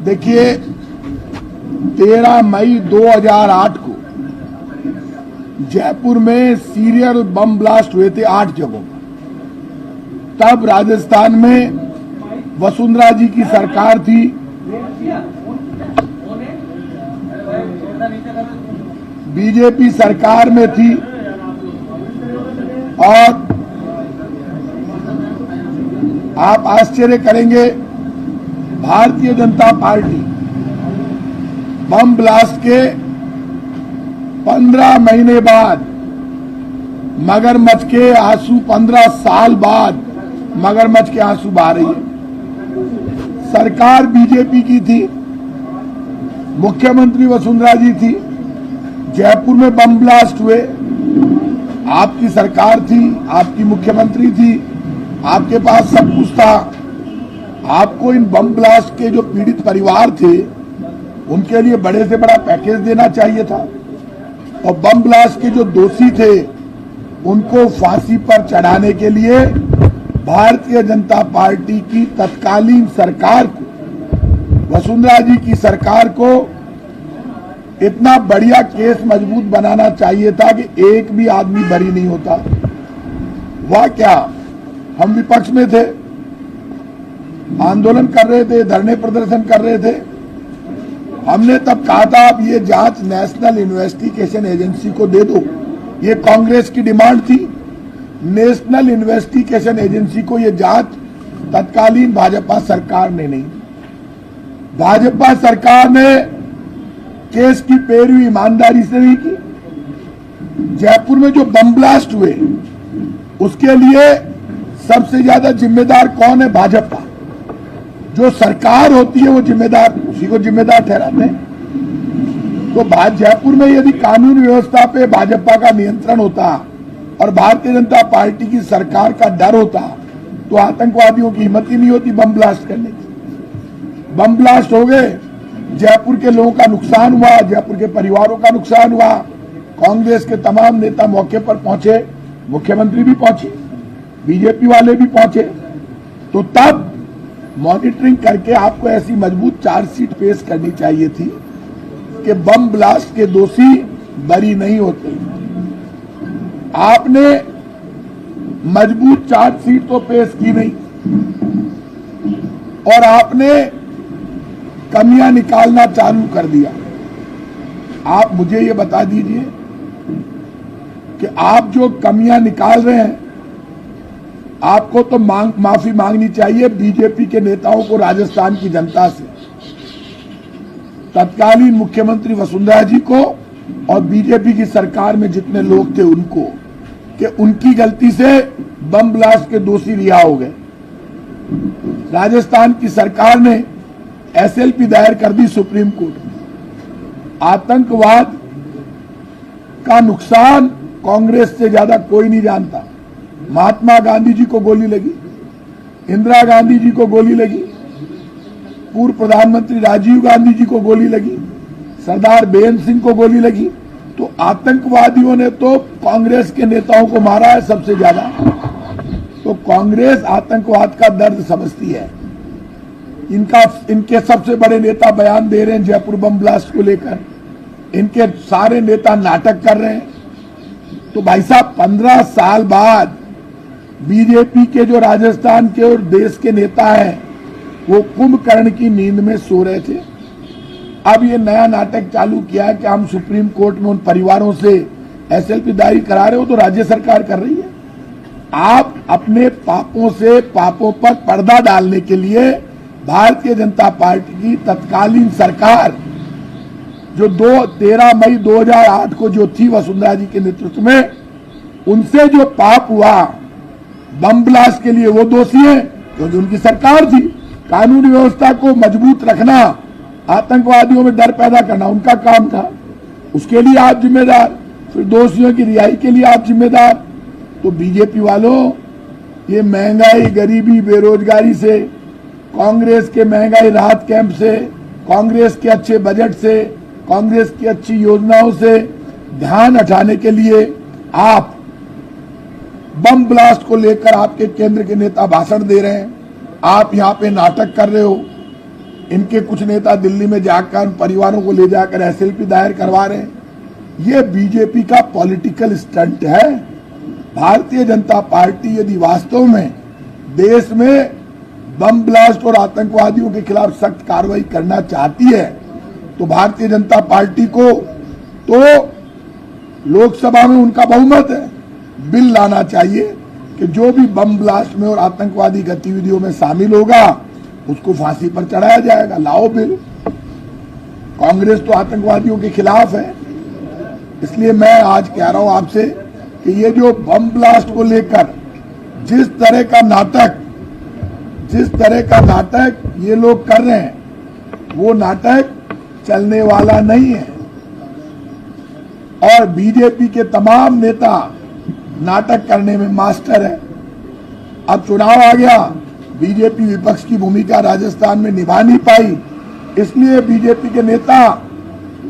देखिए 13 मई 2008 को जयपुर में सीरियल बम ब्लास्ट हुए थे 8 जगहों पर। तब राजस्थान में वसुंधरा जी की सरकार थी। बीजेपी सरकार में थी और आप आश्चर्य करेंगे, Bharatiya Janata party bomb blast के 15 महीने बाद मगरमच्छ के आंसू, 15 साल बाद मगरमच्छ के आंसू बहा रही है। सरकार बीजेपी की थी, मुख्यमंत्री वसुंधरा जी थी। जयपुर में बम ब्लास्ट हुए, आपकी सरकार थी, आपकी मुख्यमंत्री थी, आपके पास सब कुछ था। आपको इन बम ब्लास्ट के जो पीड़ित परिवार थे उनके लिए बड़े से बड़ा पैकेज देना चाहिए था और बम ब्लास्ट के जो दोषी थे उनको फांसी पर चढ़ाने के लिए भारतीय जनता पार्टी की तत्कालीन सरकार को, वसुंधरा जी की सरकार को इतना बढ़िया केस मजबूत बनाना चाहिए था कि एक भी आदमी बरी नहीं होता। वह क्या, हम विपक्ष में थे, आंदोलन कर रहे थे, धरने प्रदर्शन कर रहे थे। हमने तब कहा था आप ये जांच नेशनल इन्वेस्टिगेशन एजेंसी को दे दो। ये कांग्रेस की डिमांड थी। नेशनल इन्वेस्टिगेशन एजेंसी को ये जांच तत्कालीन भाजपा सरकार ने नहीं। भाजपा सरकार ने केस की पैरवी ईमानदारी से नहीं की। जयपुर में जो बम ब्लास्ट हुए उसके लिए सबसे ज्यादा जिम्मेदार कौन है? भाजपा। जो सरकार होती है वो जिम्मेदार, उसी को जिम्मेदार ठहराते हैं। तो जयपुर में यदि कानून व्यवस्था पे भाजपा का नियंत्रण होता और भारतीय जनता पार्टी की सरकार का डर होता तो आतंकवादियों की हिम्मत ही नहीं होती बम ब्लास्ट करने की। बम ब्लास्ट हो गए, जयपुर के लोगों का नुकसान हुआ, जयपुर के परिवारों का नुकसान हुआ। कांग्रेस के तमाम नेता मौके पर पहुंचे, मुख्यमंत्री भी पहुंचे, बीजेपी वाले भी पहुंचे। तो तब मॉनिटरिंग करके आपको ऐसी मजबूत चार्जशीट पेश करनी चाहिए थी कि बम ब्लास्ट के दोषी बरी नहीं होते। आपने मजबूत चार्जशीट तो पेश की नहीं और आपने कमियां निकालना चालू कर दिया। आप मुझे ये बता दीजिए कि आप जो कमियां निकाल रहे हैं, आपको तो माफी मांगनी चाहिए बीजेपी के नेताओं को, राजस्थान की जनता से, तत्कालीन मुख्यमंत्री वसुंधरा जी को और बीजेपी की सरकार में जितने लोग थे उनको, कि उनकी गलती से बम ब्लास्ट के दोषी रिहा हो गए। राजस्थान की सरकार ने एसएलपी दायर कर दी सुप्रीम कोर्ट में। आतंकवाद का नुकसान कांग्रेस से ज्यादा कोई नहीं जानता। महात्मा गांधी जी को गोली लगी, इंदिरा गांधी जी को गोली लगी, पूर्व प्रधानमंत्री राजीव गांधी जी को गोली लगी, सरदार बेन सिंह को गोली लगी। तो आतंकवादियों ने तो कांग्रेस के नेताओं को मारा है सबसे ज्यादा। तो कांग्रेस आतंकवाद का दर्द समझती है। इनके सबसे बड़े नेता बयान दे रहे हैं जयपुर बम ब्लास्ट को लेकर, इनके सारे नेता नाटक कर रहे हैं। तो भाई साहब 15 साल बाद बीजेपी के जो राजस्थान के और देश के नेता हैं वो कुंभकर्ण की नींद में सो रहे थे। अब ये नया नाटक चालू किया है कि हम सुप्रीम कोर्ट में उन परिवारों से एसएलपी दायर करा रहे हो, तो राज्य सरकार कर रही है। आप अपने पापों से पापों पर पर्दा डालने के लिए भारतीय जनता पार्टी की तत्कालीन सरकार जो 13 मई 2008 को जो थी वसुंधरा जी के नेतृत्व में, उनसे जो पाप हुआ बम ब्लास्ट के लिए वो दोषी है क्योंकि उनकी सरकार थी। कानून व्यवस्था को मजबूत रखना, आतंकवादियों में डर पैदा करना उनका काम था, उसके लिए आप जिम्मेदार, फिर दोषियों की रिहाई के लिए आप जिम्मेदार। तो बीजेपी वालों, ये महंगाई, गरीबी, बेरोजगारी से, कांग्रेस के महंगाई राहत कैंप से, कांग्रेस के अच्छे बजट से, कांग्रेस की अच्छी योजनाओं से ध्यान हटाने के लिए आप बम ब्लास्ट को लेकर आपके केंद्र के नेता भाषण दे रहे हैं, आप यहां पे नाटक कर रहे हो। इनके कुछ नेता दिल्ली में जाकर परिवारों को ले जाकर एसएलपी दायर करवा रहे हैं। ये बीजेपी का पॉलिटिकल स्टंट है। भारतीय जनता पार्टी यदि वास्तव में देश में बम ब्लास्ट और आतंकवादियों के खिलाफ सख्त कार्रवाई करना चाहती है तो भारतीय जनता पार्टी को तो लोकसभा में उनका बहुमत है, बिल लाना चाहिए कि जो भी बम ब्लास्ट में और आतंकवादी गतिविधियों में शामिल होगा उसको फांसी पर चढ़ाया जाएगा। लाओ बिल। कांग्रेस तो आतंकवादियों के खिलाफ है। इसलिए मैं आज कह रहा हूं आपसे कि ये जो बम ब्लास्ट को लेकर जिस तरह का नाटक ये लोग कर रहे हैं वो नाटक चलने वाला नहीं है। और बीजेपी के तमाम नेता नाटक करने में मास्टर है। अब चुनाव आ गया, बीजेपी विपक्ष की भूमिका राजस्थान में निभा नहीं पाई, इसलिए बीजेपी के नेता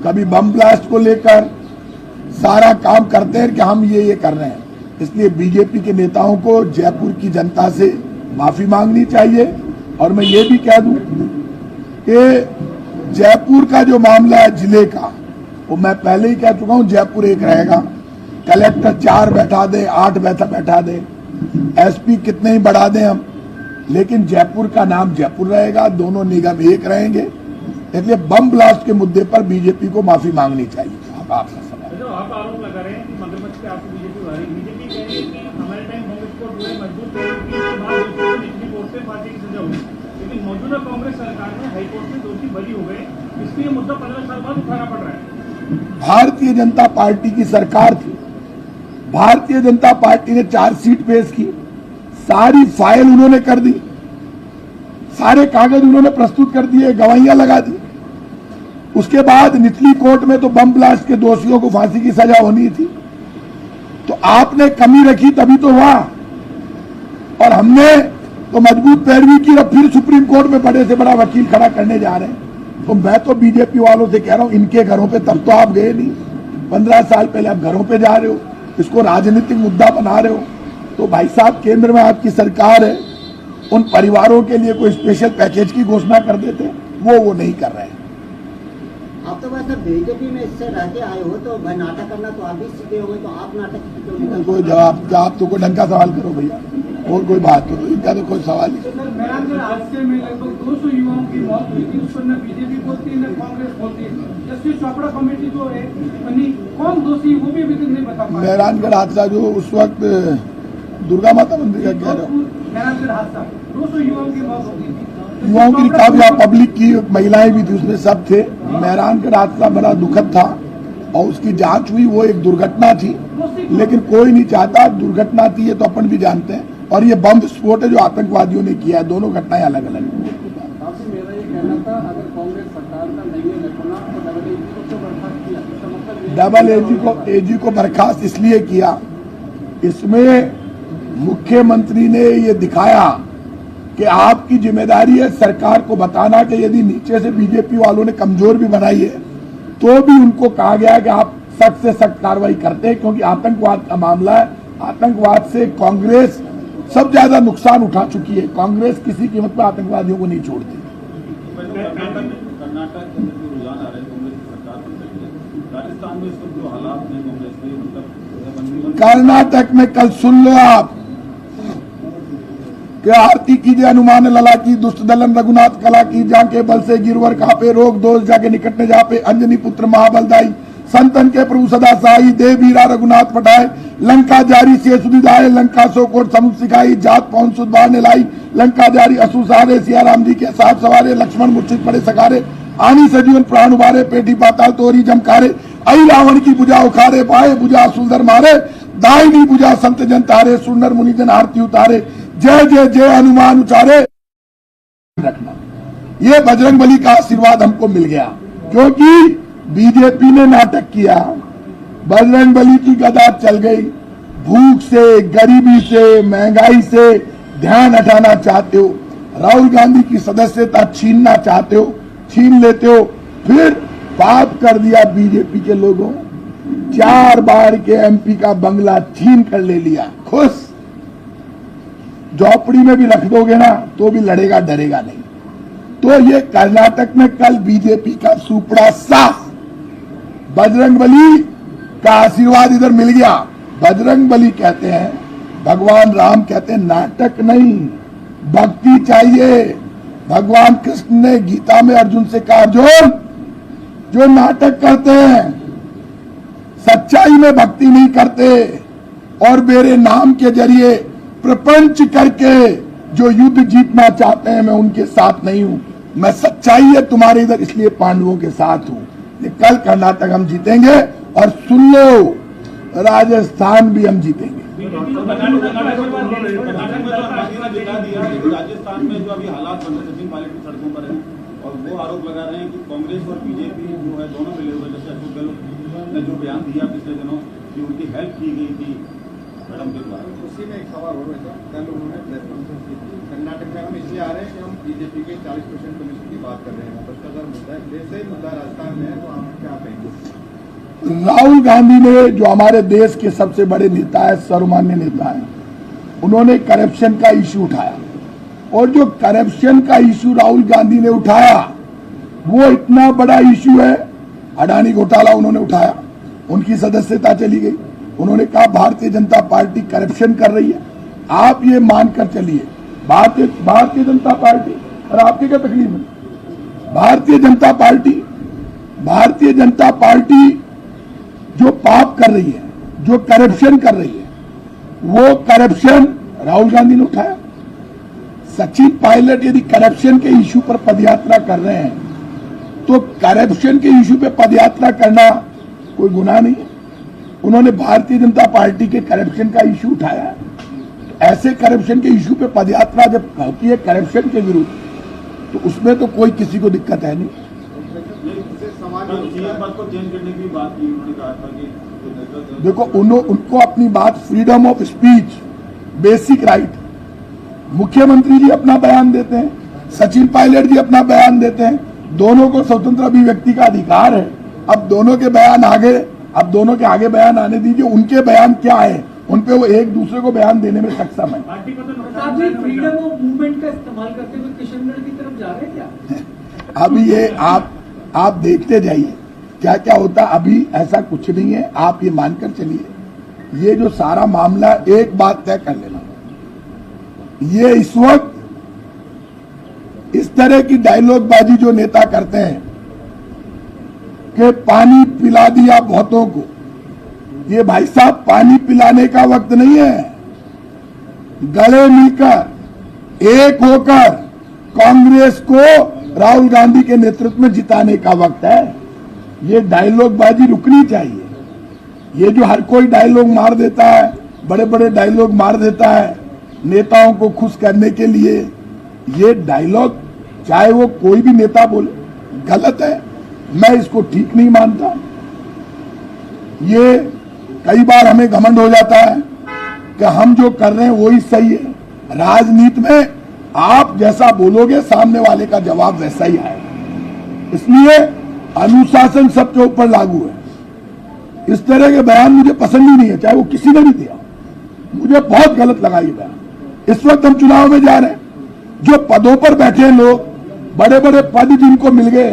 कभी बम ब्लास्ट को लेकर सारा काम करते हैं कि हम ये कर रहे हैं। इसलिए बीजेपी के नेताओं को जयपुर की जनता से माफी मांगनी चाहिए। और मैं ये भी कह दूं कि जयपुर का जो मामला है जिले का, वो मैं पहले ही कह चुका हूं, जयपुर एक रहेगा। कलेक्टर 4 बैठा दे, 8 बैठा दे, एसपी कितने ही बढ़ा दें हम, लेकिन जयपुर का नाम जयपुर रहेगा, दोनों निगम एक रहेंगे। इसलिए बम ब्लास्ट के मुद्दे पर बीजेपी को माफी मांगनी चाहिए। आपका सवाल। जो आप आरोप लगा रहे हैं कि मगरमच्छ पे आपको बीजेपी कह रही है कि हमारे टाइम कांग्रेस को जो है मजबूत करेगी के बाद दोषियों को निचली कोर्ट से फांसी की सजा हुई, लेकिन मौजूदा कांग्रेस सरकार में हाईकोर्ट से दोषी बरी हो गए, इसलिए मुद्दा 15 साल बाद उठाना पड़ रहा है। भारतीय जनता पार्टी की सरकार थी, भारतीय जनता पार्टी ने चार्जशीट पेश की, सारी फाइल उन्होंने कर दी, सारे कागज उन्होंने प्रस्तुत कर दिए, गवाहियां लगा दी। उसके बाद निचली कोर्ट में तो बम ब्लास्ट के दोषियों को फांसी की सजा होनी थी, तो आपने कमी रखी तभी तो हुआ। और हमने तो मजबूत पैरवी की और फिर सुप्रीम कोर्ट में बड़े से बड़ा वकील खड़ा करने जा रहे हैं। तो मैं तो बीजेपी वालों से कह रहा हूं, इनके घरों पे तब तो आप गए नहीं, 15 साल पहले आप घरों पे जा रहे हो, इसको राजनीतिक मुद्दा बना रहे हो। तो भाई साहब, केंद्र में आपकी सरकार है, उन परिवारों के लिए कोई स्पेशल पैकेज की घोषणा कर देते, वो नहीं कर रहे हैं। आप तो बस बीजेपी में इससे रहते आए हो, तो भाई नाटक करना तो आप भी सीखे हो गए, तो आप नाटक क्यों नहीं? कोई जवाब, आप तो कोई ढंग का सवाल करो भैया, और कोई बात तो इनका तो कोई सवाल नहीं। मेहरानगढ़ हादसे में लगभग 200 युवाओं की मौत हुई थी, उस पर न बीजेपी बोलती है न कांग्रेस बोलती है। जस्टिस चोपड़ा कमेटी जो है बनी, कौन दोषी वो भी अभी तक नहीं बता पाया। मेहरानगढ़ हादसा जो उस वक्त दुर्गा माता मंदिर का कह रहे हो, मेहरानगढ़ हादसा 200 युवाओं की मौत हो गई थी। युवाओं की काफी पब्लिक की, महिलाएं भी थी उसमें, सब थे। मेहरानगढ़ हादसा बड़ा दुखद था और उसकी जांच हुई, वो एक दुर्घटना थी, लेकिन कोई नहीं चाहता दुर्घटना थी, ये तो अपन भी जानते हैं। और ये बम विस्फोट है जो आतंकवादियों ने किया है, दोनों घटनाएं अलग अलग हैं। मेरा ये कहना था, अगर कांग्रेस सरकार का नहीं है रखना तो डबल एजी को बर्खास्त इसलिए किया, इसमें मुख्यमंत्री ने ये दिखाया कि आपकी जिम्मेदारी है सरकार को बताना कि यदि नीचे से बीजेपी वालों ने कमजोर भी बनाई है तो भी उनको कहा गया कि आप सख्त से सख्त कार्रवाई करते हैं, क्योंकि आतंकवाद का मामला है। आतंकवाद से कांग्रेस सब ज्यादा नुकसान उठा चुकी है, कांग्रेस किसी कीमत पर आतंकवादियों को नहीं छोड़ती। कर्नाटक के अंदर जो रुझान आ रहे हैं कांग्रेस की सरकार बन रही है, राजस्थान में इस वक्त जो हालात हैं कांग्रेस के, मतलब कर्नाटक में कल सुन लो आप कि आरती कीजिए हनुमान लला की, दुष्ट दलन रघुनाथ कला की, जाके बल से गिरवर कापे, रोग दोष जाके निकट ने जापे, अंजनी पुत्र महाबलदाई, संतन के प्रभु सदा साई, देव वीरा रघुनाथ पठाए, लंका जारी से सुधिदाए, लंका सो कोट समुद्र सिखाई, जात पौन सुधबार ने लाई, लंका जारी असु सारे, सिया राम जी के साथ सवारे, लक्ष्मण मूर्छित पड़े सकारे, आनी सजीवन प्राण उबारे, पेटी पाताल तोरी जमकारे, आई रावण की भुजा उखारे, पाए भुजा सुंदर मारे, दाहिनी भुजा संत जन तारे, सुंदर मुनि जन आरती उतारे, जय जय जय हनुमान उचारे। रखना, ये बजरंगबली का आशीर्वाद हमको मिल गया, क्योंकि बीजेपी ने नाटक किया, बजरंगबली की गदा चल गई। भूख से, गरीबी से, महंगाई से ध्यान हटाना चाहते हो, राहुल गांधी की सदस्यता छीनना चाहते हो, छीन लेते हो, फिर पाप कर दिया बीजेपी के लोगों, 4 बार के एमपी का बंगला छीन कर ले लिया, खुश। झोपड़ी में भी रख दोगे ना तो भी लड़ेगा, डरेगा नहीं। तो ये कर्नाटक में कल बीजेपी का सुपड़ा साफ, बजरंगबली का आशीर्वाद इधर मिल गया। बजरंगबली कहते हैं, भगवान राम कहते हैं नाटक नहीं, भक्ति चाहिए। भगवान कृष्ण ने गीता में अर्जुन से कहा, अर्जुन जो नाटक करते हैं, सच्चाई में भक्ति नहीं करते और मेरे नाम के जरिए प्रपंच करके जो युद्ध जीतना चाहते हैं, मैं उनके साथ नहीं हूं। मैं सच्चाई है तुम्हारे इधर, इसलिए पांडवों के साथ हूं। ये कल कर्नाटक हम जीतेंगे और सुन लो, राजस्थान भी हम जीतेंगे। राजस्थान में जो अभी हालात बन रहे, सचिन पायलट की सड़कों पर है और वो आरोप लगा रहे हैं कि कांग्रेस और बीजेपी जो है दोनों मिले हुए, जैसे अशोक गहलोत ने जो बयान दिया पिछले दिनों कि उनकी हेल्प की गई थी मैडम के द्वारा। उसी में एक सवाल हो रहा था, कल उन्होंने प्रेस कॉन्फ्रेंस की थी, कर्नाटक में हम इसलिए आ रहे हैं कि हम बीजेपी के 40% कमीशन की बात कर रहे हैं, भ्रष्टाचार मुद्दा है, जैसे ही मुद्दा राजस्थान में है तो आप क्या कहेंगे? राहुल गांधी ने, जो हमारे देश के सबसे बड़े नेता है, सर्वमान्य नेता है, उन्होंने करप्शन का इश्यू उठाया और जो करप्शन का इश्यू राहुल गांधी ने उठाया वो इतना बड़ा इश्यू है। अडानी घोटाला उन्होंने उठाया, उनकी सदस्यता चली गई। उन्होंने कहा भारतीय जनता पार्टी करप्शन कर रही है। आप ये मानकर चलिए, भारतीय जनता पार्टी, और आपकी क्या तकलीफ है? भारतीय जनता पार्टी जो पाप कर रही है, जो करप्शन कर रही है, वो करप्शन राहुल गांधी ने उठाया। सचिन पायलट यदि करप्शन के इश्यू पर पदयात्रा कर रहे हैं तो करप्शन के इश्यू पे पदयात्रा करना कोई गुनाह नहीं है। उन्होंने भारतीय जनता पार्टी के करप्शन का इश्यू उठाया। तो ऐसे करप्शन के इश्यू पे पदयात्रा जब होती है करप्शन के विरुद्ध, तो उसमें तो कोई किसी को दिक्कत है नहीं। पद को चेंज करने की बात की, उन्होंने कहा था कि देखो, उनको अपनी बात, freedom of speech basic right, मुख्यमंत्री जी अपना बयान देते हैं, सचिन पायलट जी अपना बयान देते हैं, दोनों को स्वतंत्र अभिव्यक्ति का अधिकार है। अब दोनों के बयान आगे बयान आने दीजिए, उनके बयान क्या है, उन पे वो एक दूसरे को बयान देने में सक्षम है। प्रताप जी, फ्रीडम ऑफ मूवमेंट का इस्तेमाल करते हुए किशनगढ़ की तरफ जा रहे हैं क्या? अभी ये आप देखते जाइए क्या क्या होता। अभी ऐसा कुछ नहीं है, आप ये मानकर चलिए, ये जो सारा मामला, एक बात तय कर लेना, ये इस वक्त इस तरह की डायलॉगबाजी जो नेता करते हैं कि पानी पिला दिया बहुतों को, ये भाई साहब पानी पिलाने का वक्त नहीं है। गले मिलकर एक होकर कांग्रेस को राहुल गांधी के नेतृत्व में जिताने का वक्त है। ये डायलॉगबाजी रुकनी चाहिए। ये जो हर कोई डायलॉग मार देता है, बड़े बड़े डायलॉग मार देता है नेताओं को खुश करने के लिए, ये डायलॉग चाहे वो कोई भी नेता बोले, गलत है। मैं इसको ठीक नहीं मानता। ये कई बार हमें घमंड हो जाता है कि हम जो कर रहे हैं वही सही है। राजनीति में आप जैसा बोलोगे, सामने वाले का जवाब वैसा ही आएगा। इसलिए अनुशासन सबके ऊपर लागू है। इस तरह के बयान मुझे पसंद ही नहीं है, चाहे वो किसी ने भी दिया, मुझे बहुत गलत लगा ये बयान। इस वक्त हम चुनाव में जा रहे हैं, जो पदों पर बैठे लोग, बड़े बड़े पद जिनको मिल गए,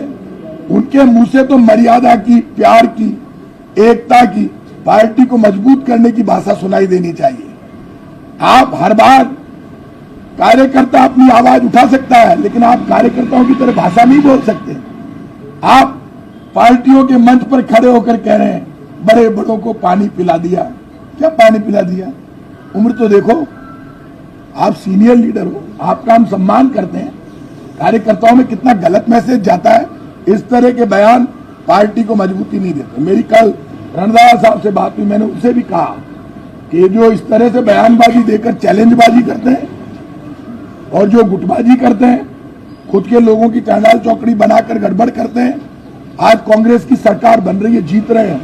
उनके मुंह से तो मर्यादा की, प्यार की, एकता की, पार्टी को मजबूत करने की भाषा सुनाई देनी चाहिए। आप हर बार, कार्यकर्ता अपनी आवाज उठा सकता है, लेकिन आप कार्यकर्ताओं की तरह भाषा नहीं बोल सकते। आप पार्टियों के मंच पर खड़े होकर कह रहे हैं बड़े बड़ों को पानी पिला दिया। क्या पानी पिला दिया? उम्र तो देखो, आप सीनियर लीडर हो, आपका हम सम्मान करते हैं। कार्यकर्ताओं में कितना गलत मैसेज जाता है। इस तरह के बयान पार्टी को मजबूती नहीं देते। मेरी कल रणदावा साहब से बात हुई, मैंने उनसे भी कहा कि जो इस तरह से बयानबाजी देकर चैलेंजबाजी करते हैं और जो गुटबाजी करते हैं, खुद के लोगों की चांडाल चौकड़ी बनाकर गड़बड़ करते हैं। आज कांग्रेस की सरकार बन रही है, जीत रहे हैं।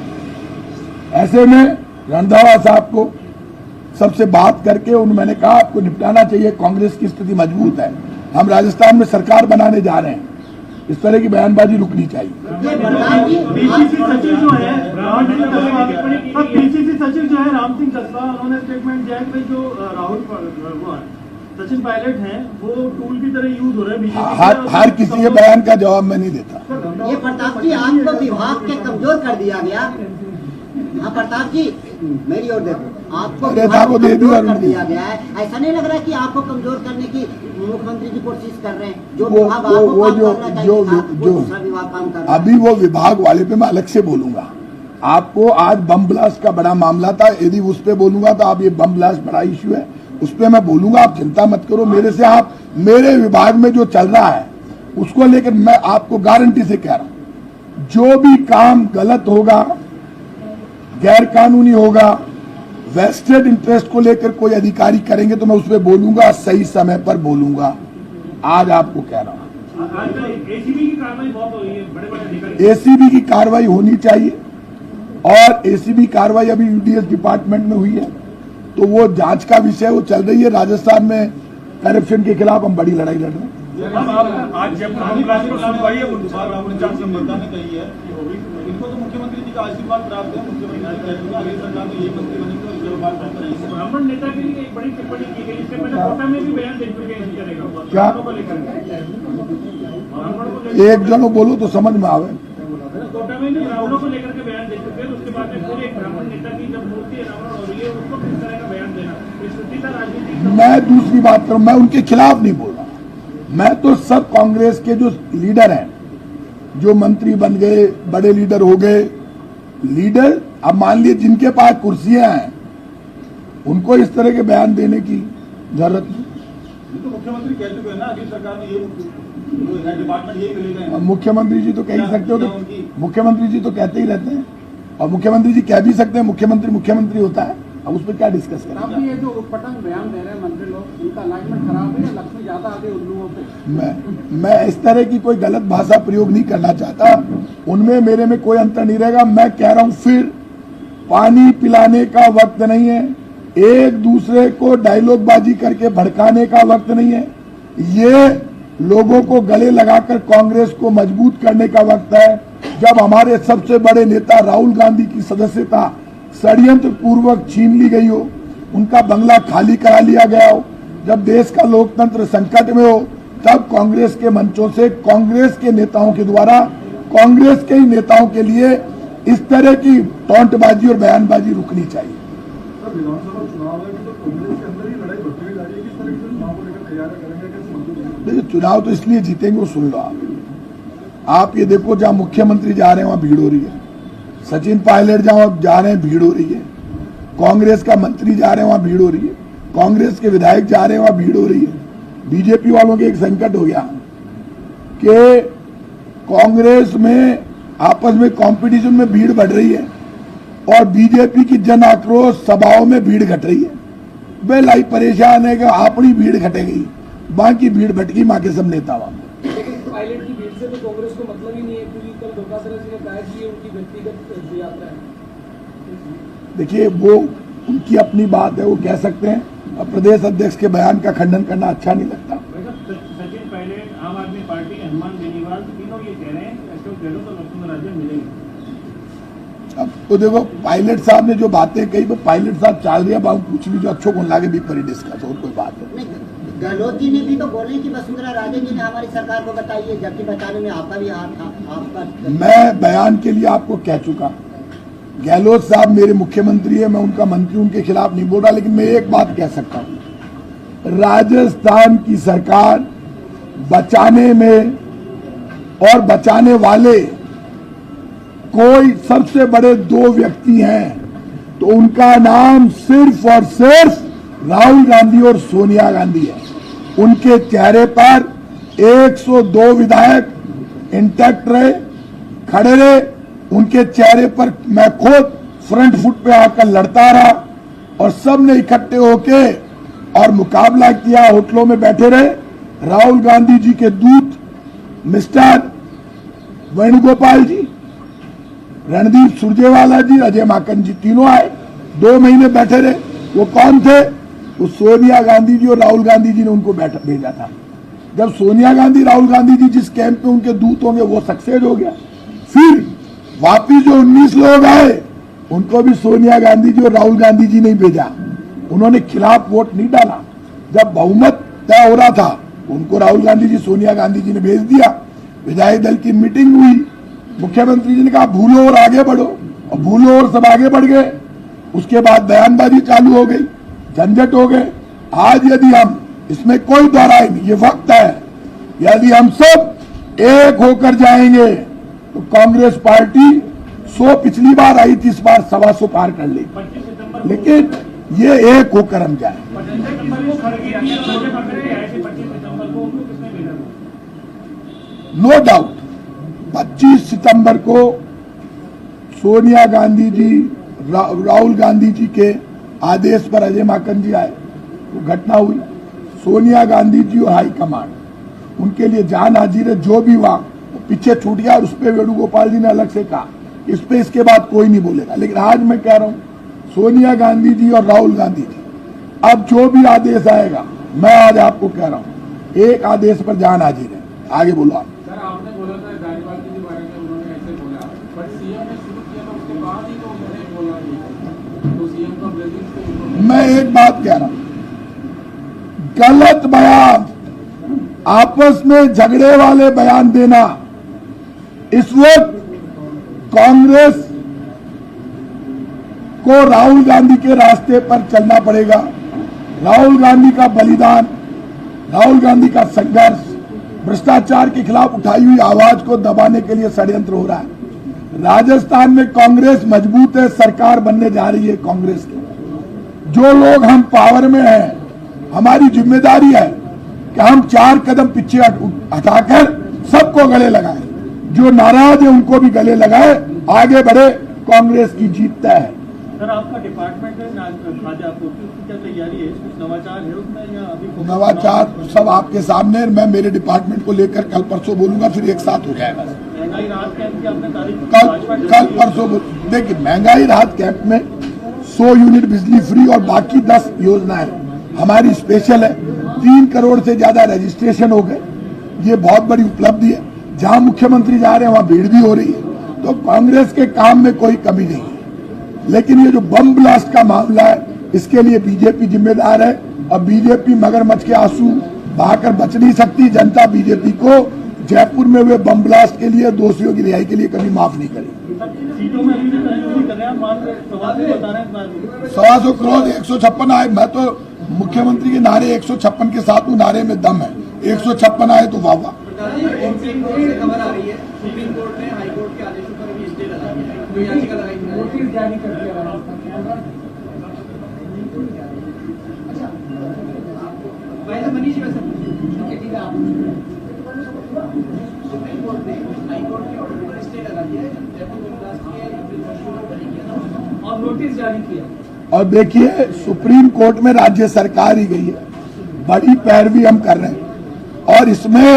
ऐसे में रणदावा साहब को सबसे बात करके मैंने कहा आपको निपटाना चाहिए, कांग्रेस की स्थिति मजबूत है, हम राजस्थान में सरकार बनाने जा रहे हैं। इस तरह की बयानबाजी रुकनी चाहिए। पीसीसी सचिव जो है राम सिंह कस्बा, उन्होंने स्टेटमेंट दिया कि जो राहुल सचिन पायलट हैं वो टूल की तरह यूज हो रहे हैं बीजेपी हर किसी के बयान का जवाब मैं नहीं देता। ये प्रताप जी आपको विभाग के कमजोर कर दिया गया। हाँ प्रताप जी मेरी ओर देखो, आपको अरे विभाग था को को दे कमजोर दिया कर दिया गया है। ऐसा नहीं लग रहा कि आपको कमजोर करने की मुख्यमंत्री जी कोशिश कर रहे हैं? जो वो विभाग वो आपको वो काम जो करना चाहिए जो था, वो जो दूसरा विभाग काम कर रहा है। अभी वो विभाग वाले पे मैं अलग से बोलूंगा। आपको आज बम ब्लास्ट का बड़ा मामला था, यदि उस पे बोलूंगा तो आप ये बम ब्लास्ट बड़ा इश्यू है, उस पे मैं बोलूंगा, आप चिंता मत करो। मेरे से आप मेरे विभाग में जो चल रहा है उसको लेकर मैं आपको गारंटी से कह रहा हूं, जो भी काम गलत होगा, गैर कानूनी होगा, वेस्टेड इंटरेस्ट को लेकर कोई अधिकारी करेंगे तो मैं उस पर बोलूंगा, सही समय पर बोलूंगा। आज आपको कह रहा हूं आजकल एसीबी की कार्रवाई बहुत हो रही है, बड़े बड़े अधिकारी एसीबी की कार्रवाई होनी चाहिए और एसीबी कार्रवाई अभी यूडीएस डिपार्टमेंट में हुई है तो वो जांच का विषय वो चल रही है। राजस्थान में करप्शन के खिलाफ हम बड़ी लड़ाई लड़ रहे हैं। आज जयपुर बम ब्लास्ट पर सुनवाई है, जनता ने कही है, इनको तो मुख्यमंत्री जी का आशीर्वाद प्राप्त है। मुख्यमंत्री अगली सरकार में ये मंत्री बनेंगे और इसके बाद बात करेंगे। ब्राह्मण नेता के लिए एक बड़ी टिप्पणी की गई, इसके पहले कोटा में भी बयान दे चुके हैं इस तरह का क्या? ब्राह्मणों को लेकर ब्राह्मणों को लेकर एक जनो बोलो तो समझ में आवे। कोटा में भी ब्राह्मणों को लेकर के बयान दे चुके हैं, उसके बाद में फिर एक ब्राह्मण नेता की जब मूर्ति अनावरण हो रही है उसको किस तरह का बयान देना, ये शुद्धिता राजनीति। मैं दूसरी बात करूं, मैं उनके खिलाफ नहीं बोल रहा, मैं तो सब कांग्रेस के जो लीडर हैं, जो मंत्री बन गए, बड़े लीडर हो गए, लीडर अब मान लिए जिनके पास कुर्सियां हैं उनको इस तरह के बयान देने की जरूरत नहीं। ये तो मुख्यमंत्री कह चुके हैं ना, अगली सरकार में ये डिपार्टमेंट यही मिलेगा। अब मुख्यमंत्री जी तो कह ही सकते हो, तो मुख्यमंत्री जी तो कहते ही रहते हैं और मुख्यमंत्री जी कह भी सकते हैं, मुख्यमंत्री मुख्यमंत्री होता है। अब उस पर क्या डिस्कस करें। आप ये जो उटपटांग बयान दे रहे हैं मंत्री लोग, उनका अलाइनमेंट खराब है या लक्ष्मी ज्यादा आगे उल्लुओं पे? मैं इस तरह की कोई गलत भाषा प्रयोग नहीं करना चाहता, उनमें मेरे में कोई अंतर नहीं रहेगा। मैं कह रहा हूं फिर, पानी पिलाने का वक्त नहीं है, एक दूसरे को डायलॉग बाजी करके भड़काने का वक्त नहीं है, ये लोगों को गले लगाकर कांग्रेस को मजबूत करने का वक्त है। जब हमारे सबसे बड़े नेता राहुल गांधी की सदस्यता षड्यंत्र पूर्वक छीन ली गई हो, उनका बंगला खाली करा लिया गया हो, जब देश का लोकतंत्र संकट में हो, तब कांग्रेस के मंचों से कांग्रेस के नेताओं के द्वारा कांग्रेस के ही नेताओं के लिए इस तरह की टॉन्टबाजी और बयानबाजी रुकनी चाहिए। विधानसभा चुनाव है तो कांग्रेस के अंदर ही लड़ाई बढ़ती हुई जा रही है, किस तरह से चुनाव को लेकर तैयारी करेंगे, कैसे मंजूर? देखिए, चुनाव तो इसलिए जीतेंगे, वो सुन लो आप ये देखो, जहां मुख्यमंत्री जा रहे हैं वहां भीड़ हो रही है, सचिन पायलट जहां जा रहे हैं भीड़ हो रही है, कांग्रेस का मंत्री जा रहे हैं वहां भीड़ हो रही है, कांग्रेस के विधायक जा रहे हैं वहां भीड़ हो रही है। बीजेपी वालों के एक संकट हो गया कि कांग्रेस में आपस में कंपटीशन में भीड़ बढ़ रही है और बीजेपी की जन आक्रोश सभाओं में भीड़ घट रही है। वे लाई परेशान है कि अपनी भीड़ घटेगी, बाकी भीड़ भटकी मां के सब नेता वहां। पायलट की भीड़ से तो कांग्रेस को मतलब ही नहीं है, क्योंकि कल दुर्गाधरा जी ने कहा कि ये उनकी व्यक्तिगत यात्रा है। देखिए, वो उनकी अपनी बात है, वो कह सकते हैं, और प्रदेश अध्यक्ष के बयान का खंडन करना अच्छा नहीं लगता। सचिन पायलट, आम आदमी पार्टी के हनुमान बेनीवाल तीनों ये कह रहे हैं कि अशोक गहलोत और लक्ष्मण राज्य मिलेंगे। अब तो देखो, पायलट साहब ने जो बातें कही वो पायलट साहब चाल रहे, अब पूछ लीजिए अच्छों को लागे भी पर डिस्कस और कोई बात है। गहलोत जी ने भी तो बोले कि वसुंधरा राजे जी ने हमारी सरकार को बताई है, जबकि बचाने में आपका भी हाथ था। आपका मैं बयान के लिए आपको कह चुका, गहलोत साहब मेरे मुख्यमंत्री है, मैं उनका मंत्री, उनके खिलाफ नहीं बोल रहा, लेकिन मैं एक बात कह सकता हूं, राजस्थान की सरकार बचाने में और बचाने वाले कोई सबसे बड़े दो व्यक्ति हैं तो उनका नाम सिर्फ और सिर्फ राहुल गांधी और सोनिया गांधी है। उनके चेहरे पर 102 विधायक इंटैक्ट रहे, खड़े रहे, उनके चेहरे पर मैं खुद फ्रंट फुट पे आकर लड़ता रहा और सब ने इकट्ठे होके और मुकाबला किया, होटलों में बैठे रहे। राहुल गांधी जी के दूत मिस्टर वेणुगोपाल जी, रणदीप सुरजेवाला जी, अजय माकन जी, तीनों आए, 2 महीने बैठे रहे। वो कौन थे? वो सोनिया गांधी जी और राहुल गांधी जी ने उनको भेजा था। जब सोनिया गांधी, राहुल गांधी जी जिस कैंप में उनके दूत होंगे वो सक्सेस हो गया, फिर वापिस जो 19 लोग आए उनको भी सोनिया गांधी जी और राहुल गांधी जी ने भेजा। उन्होंने खिलाफ वोट नहीं डाला। जब बहुमत तय हो रहा था, उनको राहुल गांधी जी, सोनिया गांधी जी ने भेज दिया। विधायक दल की मीटिंग हुई, मुख्यमंत्री जी ने कहा भूलो और आगे बढ़ो, और भूलो और सब आगे बढ़ गए। उसके बाद बयानबाजी चालू हो गई, झंझट हो गए। आज यदि हम, इसमें कोई दोहराई नहीं, ये वक्त है, यदि हम सब एक होकर जाएंगे तो कांग्रेस पार्टी 100 पिछली बार आई थी, इस बार 125 पार कर लेगी। 25 सितंबर लेकिन ये एक होकर हम जाए। 25 सितंबर को खड़गे छोटे पकड़े के आए थे, 25 सितंबर को उनको किसने भेजा था? नो डाउट 25 सितंबर को सोनिया गांधी जी, राहुल गांधी जी के आदेश पर अजय माकन जी आए, वो घटना हुई। सोनिया गांधी जी और हाईकमान उनके लिए जान हाजिर है, जो भी हुआ वो पीछे छूट गया। और उस पर वेणुगोपाल जी ने अलग से कहा, इस पे इसके बाद कोई नहीं बोलेगा। लेकिन आज मैं कह रहा हूं, सोनिया गांधी जी और राहुल गांधी जी, अब जो भी आदेश आएगा, मैं आज आपको कह रहा हूं, एक आदेश पर जान हाजिर है। आगे बोलो आप। सर, आपने बोला था गाजीपुर के बारे में, उन्होंने ऐसे बोला, बट सीएम ने शुरू किया था, उसके बाद ही तो उन्होंने बोला नहीं, तो सीएम का ब्लेसिंग। मैं एक बात कह रहा हूं, गलत बयान, आपस में झगड़े वाले बयान देना, इस वक्त कांग्रेस को राहुल गांधी के रास्ते पर चलना पड़ेगा। राहुल गांधी का बलिदान, राहुल गांधी का संघर्ष, भ्रष्टाचार के खिलाफ उठाई हुई आवाज को दबाने के लिए षड्यंत्र हो रहा है। राजस्थान में कांग्रेस मजबूत है, सरकार बनने जा रही है कांग्रेस की। जो लोग हम पावर में हैं, हमारी जिम्मेदारी है कि हम 4 कदम पीछे हटाकर सबको गले लगाएं। जो नाराज है उनको भी गले लगाए, आगे बढ़े, कांग्रेस की जीत तय है। सर, आपका डिपार्टमेंट है खाद्य आपूर्ति, उसकी क्या तैयारी है? कुछ नवाचार है उसमें या अभी? नवाचार सब आपके सामने, मैं मेरे डिपार्टमेंट को लेकर कल परसों बोलूंगा, फिर एक साथ हो जाएगा। महंगाई राहत कैंप की आपने तारीख कल परसों देखिए, महंगाई राहत कैंप में 100 यूनिट बिजली फ्री और बाकी 10 योजनाएं हमारी स्पेशल है। 3 करोड़ से ज्यादा रजिस्ट्रेशन हो गए, ये बहुत बड़ी उपलब्धि है। जहां मुख्यमंत्री जा रहे हैं वहां भीड़ भी हो रही है, तो कांग्रेस के काम में कोई कमी नहीं है। लेकिन ये जो बम ब्लास्ट का मामला है, इसके लिए बीजेपी जिम्मेदार है। अब बीजेपी मगरमच्छ के आंसू बहाकर बच नहीं सकती। जनता बीजेपी को जयपुर में हुए बम ब्लास्ट के लिए, दोषियों की रिहाई के लिए कभी माफ नहीं करेगी। सीटों में अभी नहीं कर रहे हैं, मान रहे 125 बता रहे हैं। 125 करोड़ 156 आए। मैं तो मुख्यमंत्री के नारे 156 के साथ हूँ, नारे में दम है। 156 आए तो वाह वाह। खबर आ रही है, सुप्रीम कोर्ट ने हाई कोर्ट के आदेशों पर भी स्टे लगा दिया है, जो याचिका लगाई गई है, नोटिस जारी कर दिया है। अच्छा, वैसे मनीष जी, वैसे ठीक है, आप सुप्रीम कोर्ट ने हाई कोर्ट के ऑर्डर पर स्टे लगा दिया है, जयपुर में ब्लास्ट किया है और नोटिस जारी किया। और देखिए, सुप्रीम कोर्ट में राज्य सरकार ही गई है, बड़ी पैरवी हम कर रहे हैं। और इसमें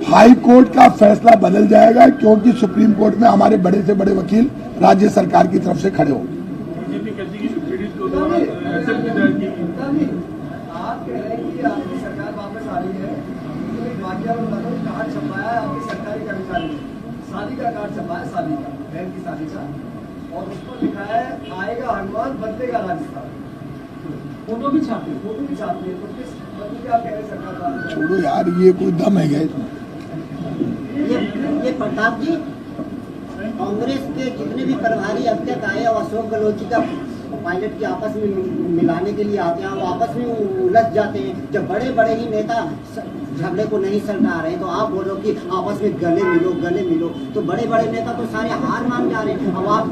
हाई कोर्ट का फैसला बदल जाएगा, क्योंकि सुप्रीम कोर्ट में हमारे बड़े से बड़े वकील राज्य सरकार की तरफ से खड़े होंगे। बीजेपी कहती है कि सुप्रीम कोर्ट द्वारा एक्सेप्ट की जाएगी। आप कह रहे हैं कि आपकी सरकार वापस आ रही है, तो एक वाक्य बता दो, कार्ड छपाया है आपके सरकारी कर्मचारी ने, शादी का कार्ड छपाया, शादी का, बहन की शादी का, और उस पर लिखा है आएगा हनुमान बदलेगा राजस्थान। फोटो भी छापी है, तो किस बदले क्या कह रहे सरकार? छोड़ो यार, ये कोई दम है क्या इसमें? ये प्रताप जी, कांग्रेस के जितने भी प्रभारी अब तक आए और अशोक गहलोत का पायलट की आपस में मिलाने के लिए आते हैं, वो आपस में उलझ जाते हैं। जब बड़े बड़े ही नेता झगड़े को नहीं सलटा रहे, तो आप बोलो कि आपस में गले मिलो, तो बड़े बड़े नेता तो सारे हार मान जा रहे हैं, अब आप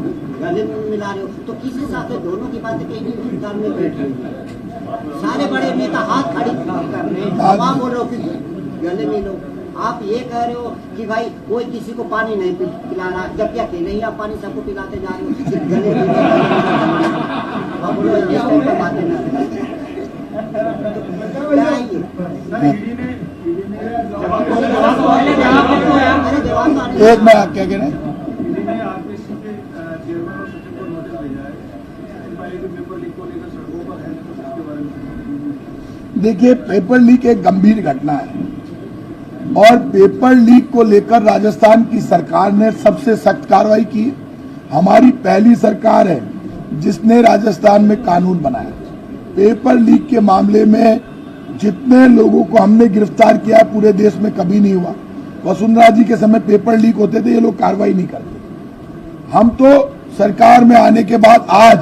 गले मिला रहे हो, तो किस हिसाब से दोनों की बातें कहीं नहीं तालमेल बैठ रही? सारे बड़े नेता हाथ खड़ी कर रहे हैं, अब आप बोल रहे हो कि गले मिलो। आप ये कह रहे हो कि भाई कोई किसी को पानी नहीं पिला रहा, जबकि अकेले ही आप पानी सबको पिलाते जा रहे हो, सिर्फ गले मिलो। आप बोलो इस टाइप की बातें ना क्या है ये? एक मैं क्या कह रहे हैं, देखिए, पेपर लीक एक गंभीर घटना है, और पेपर लीक को लेकर राजस्थान की सरकार ने सबसे सख्त कार्रवाई की। हमारी पहली सरकार है जिसने राजस्थान में कानून बनाया। पेपर लीक के मामले में जितने लोगों को हमने गिरफ्तार किया पूरे देश में कभी नहीं हुआ। वसुंधरा जी के समय पेपर लीक होते थे, ये लोग कार्रवाई नहीं करते। हम तो सरकार में आने के बाद आज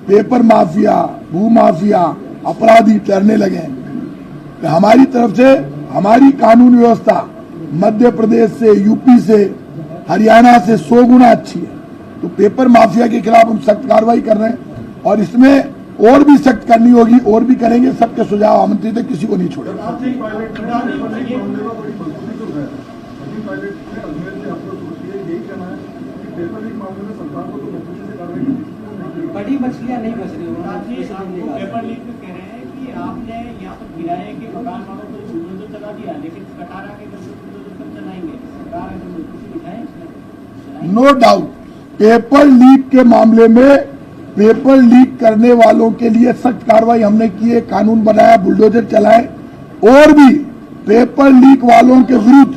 पेपर माफिया, भू माफिया, अपराधी डरने लगे हैं। तो हमारी तरफ से हमारी कानून व्यवस्था मध्य प्रदेश से, यूपी से, हरियाणा से 100 गुना अच्छी है। तो पेपर माफिया के खिलाफ हम सख्त कार्रवाई कर रहे हैं और इसमें और भी सख्त करनी होगी और भी करेंगे। सबके सुझाव आमंत्रित है, किसी को नहीं छोड़ेगा। बड़ी मछलियां नहीं बच रही पेपर लीक में कह रहे हैं कि आपने यहाँ पर किराए के मकान वालों को बुलडोजर चला दिया, लेकिन कटारा के बुलडोजर कब चलाएंगे? सरकार है तो कुछ दिखाएं इसमें। नो डाउट पेपर लीक के मामले में पेपर लीक करने वालों के लिए सख्त कार्रवाई हमने की है, कानून बनाया, बुलडोजर चलाए और भी पेपर लीक वालों के विरुद्ध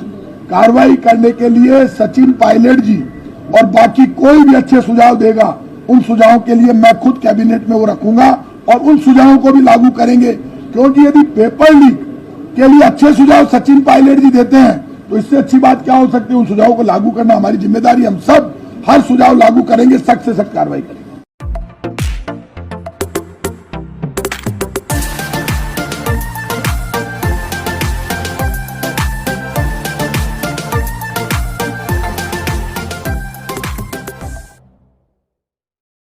कार्रवाई करने के लिए सचिन पायलट जी और बाकी कोई भी अच्छे सुझाव देगा, उन सुझावों के लिए मैं खुद कैबिनेट में वो रखूंगा और उन सुझावों को भी लागू करेंगे। क्योंकि यदि पेपर लीक के लिए अच्छे सुझाव सचिन पायलट जी देते हैं तो इससे अच्छी बात क्या हो सकती है। उन सुझावों को लागू करना हमारी जिम्मेदारी। हम सब हर सुझाव लागू करेंगे, सख्त से सख्त कार्रवाई करेंगे।